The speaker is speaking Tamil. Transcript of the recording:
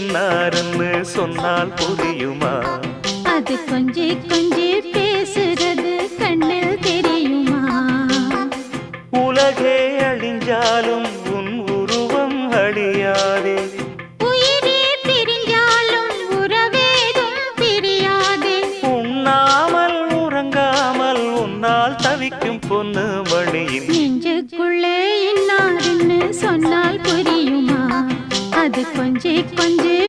இன்னாருன்னு சொன்னால் புரியுமா? அது கொஞ்சி கொஞ்சி பேசுறது கண்ணில் தெரியுமா? உலகே அழிஞ்சாலும் உன் உருவம் அழியாதே. உயிரே பிரிஞ்சாலும் உறவேதும் பிரியாதே. உண்ணாமல் உறங்காமல் உன்னால் தவிக்கும் பொண்ணு மணியின் நெஞ்சுக்குள்ளே இன்னாருன்னு சொன்னால் புரியுமா? அது கொஞ்சி கொஞ்சி